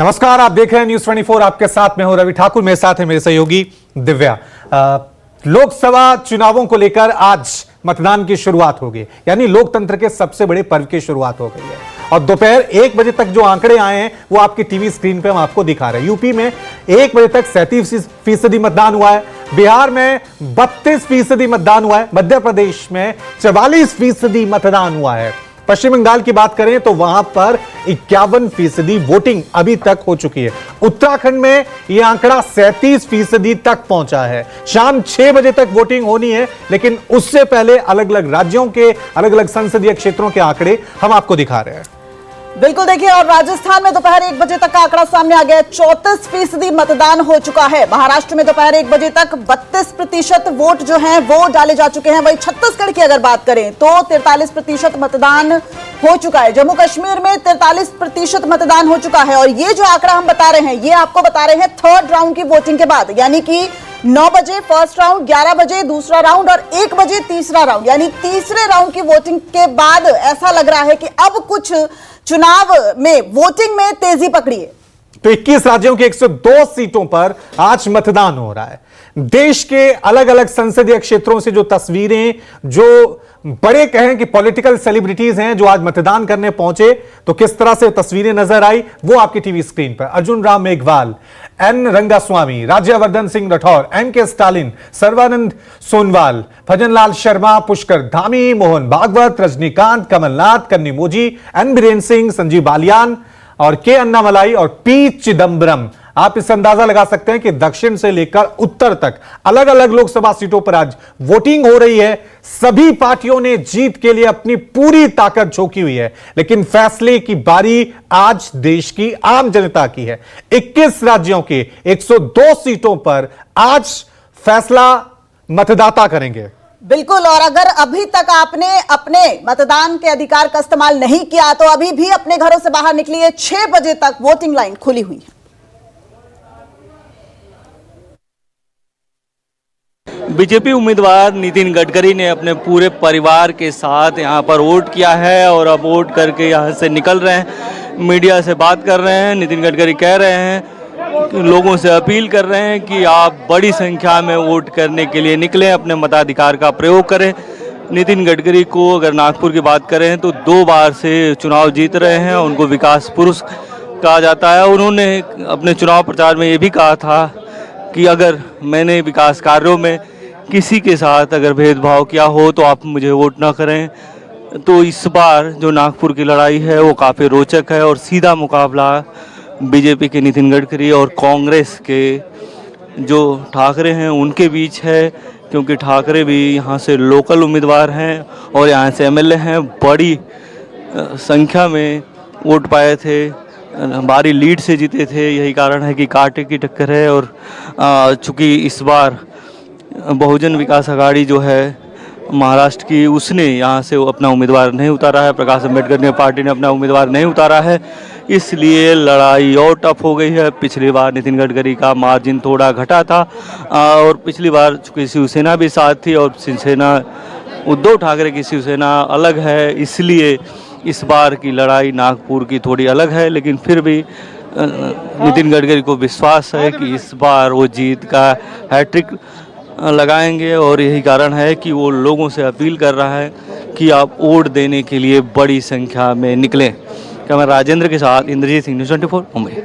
नमस्कार, आप देख रहे हैं न्यूज 24। आपके साथ मैं हूं रवि ठाकुर, मेरे साथ है मेरे सहयोगी दिव्या। लोकसभा चुनावों को लेकर आज मतदान की शुरुआत होगी, यानी लोकतंत्र के सबसे बड़े पर्व की शुरुआत हो गई है। और दोपहर 1 बजे तक जो आंकड़े आए हैं वो आपकी टीवी स्क्रीन पे हम आपको दिखा रहे हैं। यूपी में 1 बजे तक 37% मतदान हुआ है, बिहार में 32% मतदान हुआ है, मध्य प्रदेश में 44% मतदान हुआ है। पश्चिम बंगाल की बात करें तो वहां पर 51% वोटिंग अभी तक हो चुकी है। उत्तराखंड में यह आंकड़ा 37% तक पहुंचा है। शाम 6 बजे तक वोटिंग होनी है, लेकिन उससे पहले अलग अलग राज्यों के अलग अलग संसदीय क्षेत्रों के आंकड़े हम आपको दिखा रहे हैं। बिल्कुल देखिए, और राजस्थान में दोपहर 1 बजे तक का आंकड़ा सामने आ गया। 34% मतदान हो चुका है। महाराष्ट्र में दोपहर 1 बजे तक 32% वोट जो हैं वो डाले जा चुके हैं। वहीं छत्तीसगढ़ की अगर बात करें तो 43% मतदान हो चुका है। जम्मू कश्मीर में 43% मतदान हो चुका है। और ये जो आंकड़ा हम बता रहे हैं, ये आपको बता रहे हैं थर्ड राउंड की वोटिंग के बाद, यानी कि 9 बजे फर्स्ट राउंड, 11 बजे दूसरा राउंड और 1 बजे तीसरा राउंड, यानी तीसरे राउंड की वोटिंग के बाद ऐसा लग रहा है कि अब कुछ चुनाव में वोटिंग में तेजी पकड़ी है। तो 21 राज्यों की 102 सीटों पर आज मतदान हो रहा है। देश के अलग अलग संसदीय क्षेत्रों से जो तस्वीरें, जो बड़े कहें कि पॉलिटिकल सेलिब्रिटीज हैं जो आज मतदान करने पहुंचे, तो किस तरह से तस्वीरें नजर आई वो आपकी टीवी स्क्रीन पर। Arjun Ram Meghwal, N Rangaswamy, Rajyavardhan Singh Rathore, M K. Stalin, Sarbananda Sonowal, Bhajanlal Sharma, Pushkar Dhami, Mohan Bhagwat, Rajinikanth, Kamalnath, Kanimozhi, N Biren Singh, Sanjeev Balyan और के अन्नामलाई और पी चिदम्बरम। आप इस अंदाजा लगा सकते हैं कि दक्षिण से लेकर उत्तर तक अलग अलग लोकसभा सीटों पर आज वोटिंग हो रही है। सभी पार्टियों ने जीत के लिए अपनी पूरी ताकत झोंकी हुई है, लेकिन फैसले की बारी आज देश की आम जनता की है। 21 राज्यों के 102 सीटों पर आज फैसला मतदाता करेंगे। बिल्कुल, और अगर अभी तक आपने अपने मतदान के अधिकार का इस्तेमाल नहीं किया तो अभी भी अपने घरों से बाहर निकलिए। 6 बजे तक वोटिंग लाइन खुली हुई है। बीजेपी उम्मीदवार नितिन गडकरी ने अपने पूरे परिवार के साथ यहाँ पर वोट किया है और अब वोट करके यहाँ से निकल रहे हैं, मीडिया से बात कर रहे हैं। नितिन गडकरी कह रहे हैं, लोगों से अपील कर रहे हैं कि आप बड़ी संख्या में वोट करने के लिए निकलें, अपने मताधिकार का प्रयोग करें। नितिन गडकरी को अगर नागपुर की बात करें तो 2 बार से चुनाव जीत रहे हैं, उनको विकास पुरुष कहा जाता है। उन्होंने अपने चुनाव प्रचार में ये भी कहा था कि अगर मैंने विकास कार्यों में किसी के साथ अगर भेदभाव किया हो तो आप मुझे वोट ना करें। तो इस बार जो नागपुर की लड़ाई है वो काफ़ी रोचक है और सीधा मुकाबला बीजेपी के नितिन गडकरी और कांग्रेस के जो ठाकरे हैं उनके बीच है, क्योंकि ठाकरे भी यहाँ से लोकल उम्मीदवार हैं और यहाँ से एमएलए हैं। बड़ी संख्या में वोट पाए थे, भारी लीड से जीते थे। यही कारण है कि कांटे की टक्कर है। और चूँकि इस बार बहुजन विकास आघाड़ी जो है महाराष्ट्र की, उसने यहाँ से अपना उम्मीदवार नहीं उतारा है, प्रकाश अम्बेडकर ने पार्टी ने अपना उम्मीदवार नहीं उतारा है, इसलिए लड़ाई और टफ हो गई है। पिछली बार नितिन गडकरी का मार्जिन थोड़ा घटा था और पिछली बार चूँकि शिवसेना भी साथ थी और शिवसेना, उद्धव ठाकरे की शिवसेना अलग है, इसलिए इस बार की लड़ाई नागपुर की थोड़ी अलग है। लेकिन फिर भी नितिन गडकरी को विश्वास है कि इस बार वो जीत का हैट्रिक लगाएंगे और यही कारण है कि वो लोगों से अपील कर रहा है कि आप वोट देने के लिए बड़ी संख्या में निकलें। कैमरा राजेंद्र के साथ इंद्रजीत सिंह, न्यूज़ 24 मुंबई।